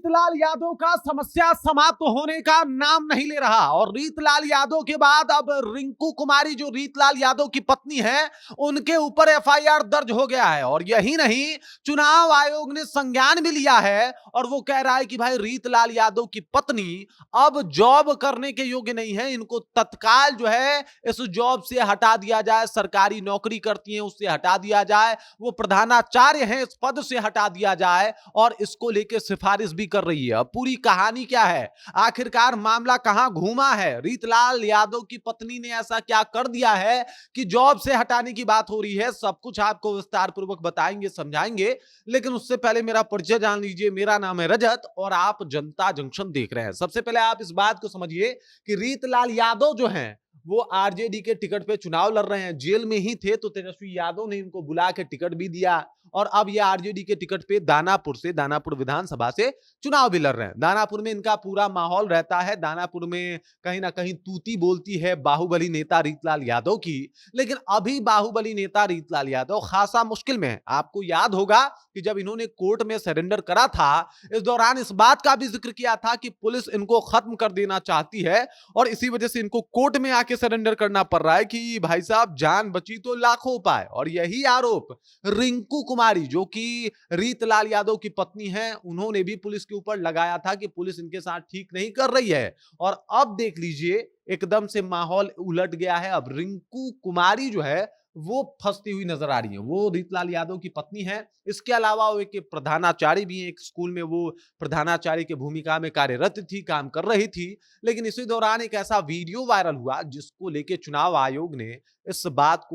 रीतलाल यादव का समस्या समाप्त होने का नाम नहीं ले रहा और रीतलाल यादव के बाद अब रिंकू कुमारी जो रीतलाल यादव की पत्नी है उनके ऊपर एफआईआर दर्ज हो गया है। और यही नहीं, चुनाव आयोग ने संज्ञान भी लिया है और वो कह रहा है कि भाई रीतलाल यादव की पत्नी अब जॉब करने के योग्य नहीं है, इनको तत्काल जो है इस जॉब से हटा दिया जाए। सरकारी नौकरी करती है उससे हटा दिया जाए, वो प्रधानाचार्य हैं इस पद से हटा दिया जाए और इसको लेकर सिफारिश भी कर रही है। अब पूरी कहानी क्या है, आखिरकार मामला कहां घूमा है, रीतलाल यादव की पत्नी ने ऐसा क्या कर दिया है कि जॉब से हटाने की बात हो रही है, सब कुछ आपको विस्तार पूर्वक बताएंगे, समझाएंगे। लेकिन उससे पहले मेरा परिचय जान लीजिए। मेरा नाम है रजत और आप जनता जंक्शन देख रहे हैं। सबसे पहले आप इस बात को समझिए कि रीतलाल यादव जो हैं वो आरजेडी के टिकट पे चुनाव लड़ रहे हैं। जेल में ही थे तो तेजस्वी यादव ने इनको बुला के टिकट भी दिया और अब ये आरजेडी के टिकट पे दानापुर विधानसभा से चुनाव भी लड़ रहे हैं। दानापुर में इनका पूरा माहौल रहता है। दानापुर में कहीं ना कहीं तूती बोलती है बाहुबली नेता रीतलाल यादव की। लेकिन अभी बाहुबली नेता रीतलाल यादव खासा मुश्किल में है। आपको याद होगा कि जब इन्होंने कोर्ट में सरेंडर करा था, इस दौरान इस बात का भी जिक्र किया था कि पुलिस इनको खत्म कर देना चाहती है और इसी वजह से इनको कोर्ट में आके सरेंडर करना पड़ रहा है कि भाई साहब जान बची तो लाखों पाए। और यही आरोप रिंकू कुमारी जो कि रीतलाल यादव की पत्नी है उन्होंने भी पुलिस के ऊपर लगाया था कि पुलिस इनके साथ ठीक नहीं कर रही है। और अब देख लीजिए एकदम से माहौल उलट गया है। अब रिंकू कुमारी जो है वो फंसती हुई नजर आ रही है। वो रीतलाल यादव की पत्नी है, इसके अलावा वो एक प्रधानाचार्य भी है। एक स्कूल में वो प्रधानाचार्य की भूमिका में कार्यरत थी, काम कर रही थी। लेकिन इसी दौरान एक ऐसा वीडियो वायरल हुआ जिसको लेके चुनाव आयोग ने इस बात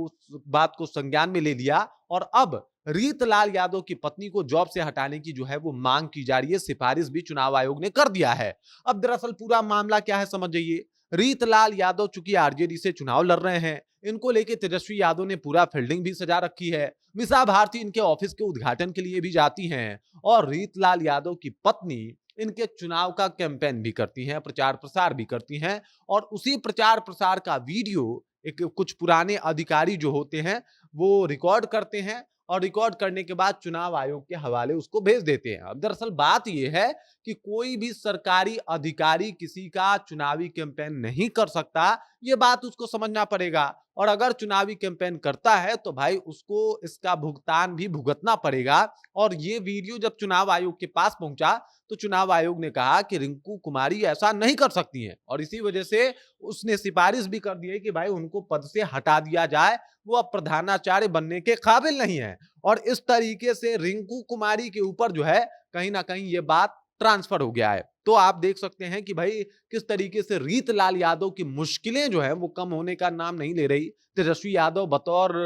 को संज्ञान में ले लिया और अब रीतलाल यादव की पत्नी को जॉब से हटाने की जो है वो मांग की जा रही है। सिफारिश भी चुनाव आयोग ने कर दिया है। अब दरअसल पूरा मामला क्या है समझ जाइए। रीतलाल यादव चूंकि आरजेडी से चुनाव लड़ रहे हैं, इनको लेके तेजस्वी यादव ने पूरा फील्डिंग भी सजा रखी है। मिसा भारती इनके ऑफिस के उद्घाटन के लिए भी जाती हैं और रीतलाल यादव की पत्नी इनके चुनाव का कैंपेन भी करती हैं, प्रचार प्रसार भी करती हैं। और उसी प्रचार प्रसार का वीडियो एक कुछ पुराने अधिकारी जो होते हैं वो रिकॉर्ड करते हैं और रिकॉर्ड करने के बाद चुनाव आयोग के हवाले उसको भेज देते हैं। अब दरअसल बात यह है कि कोई भी सरकारी अधिकारी किसी का चुनावी कैंपेन नहीं कर सकता, ये बात उसको समझना पड़ेगा। और अगर चुनावी कैंपेन करता है तो भाई उसको इसका भुगतान भी भुगतना पड़ेगा। और ये वीडियो जब चुनाव आयोग के पास पहुंचा तो चुनाव आयोग ने कहा कि रिंकू कुमारी ऐसा नहीं कर सकती हैं और इसी वजह से उसने सिफारिश भी कर दी है कि भाई उनको पद से हटा दिया जाए, वो अब प्रधानाचार्य बनने के काबिल नहीं है। और इस तरीके से रिंकू कुमारी के ऊपर जो है कहीं ना कहीं ये बात ट्रांसफर हो गया है। तो आप देख सकते हैं कि भाई किस तरीके से रीतलाल यादव की मुश्किलें जो है वो कम होने का नाम नहीं ले रही। तेजस्वी यादव बतौर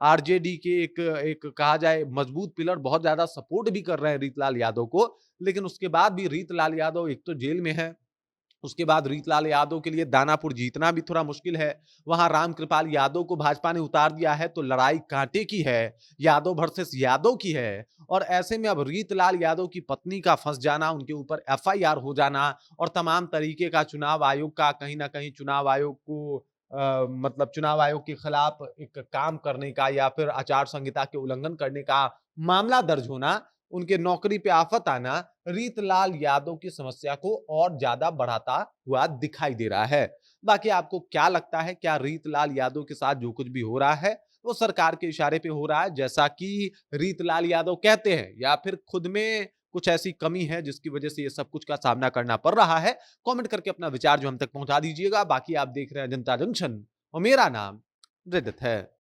आरजेडी के एक कहा जाए मजबूत पिलर बहुत ज्यादा सपोर्ट भी कर रहे हैं रीतलाल यादव को। लेकिन उसके बाद भी रीतलाल यादव एक तो जेल में है, उसके बाद रीतलाल यादव के लिए दानापुर जीतना भी थोड़ा मुश्किल है। वहां रामकृपाल यादव को भाजपा ने उतार दिया है तो लड़ाई कांटे की है, यादव वर्सेस यादव की है। और ऐसे में अब रीतलाल यादव की पत्नी का फंस जाना, उनके ऊपर एफआईआर हो जाना और तमाम तरीके का चुनाव आयोग का कहीं ना कहीं चुनाव आयोग को मतलब चुनाव आयोग के खिलाफ एक काम करने का या फिर आचार संहिता के उल्लंघन करने का मामला दर्ज होना, उनके नौकरी पे आफत आना रीतलाल यादव की समस्या को और ज्यादा बढ़ाता हुआ दिखाई दे रहा है। बाकी आपको क्या लगता है, क्या रीतलाल यादव के साथ जो कुछ भी हो रहा है वो सरकार के इशारे पे हो रहा है जैसा कि रीतलाल यादव कहते हैं, या फिर खुद में कुछ ऐसी कमी है जिसकी वजह से ये सब कुछ का सामना करना पड़ रहा है? कमेंट करके अपना विचार जो हम तक पहुंचा दीजिएगा। बाकी आप देख रहे हैं जनता जंक्शन और मेरा नाम रजत है।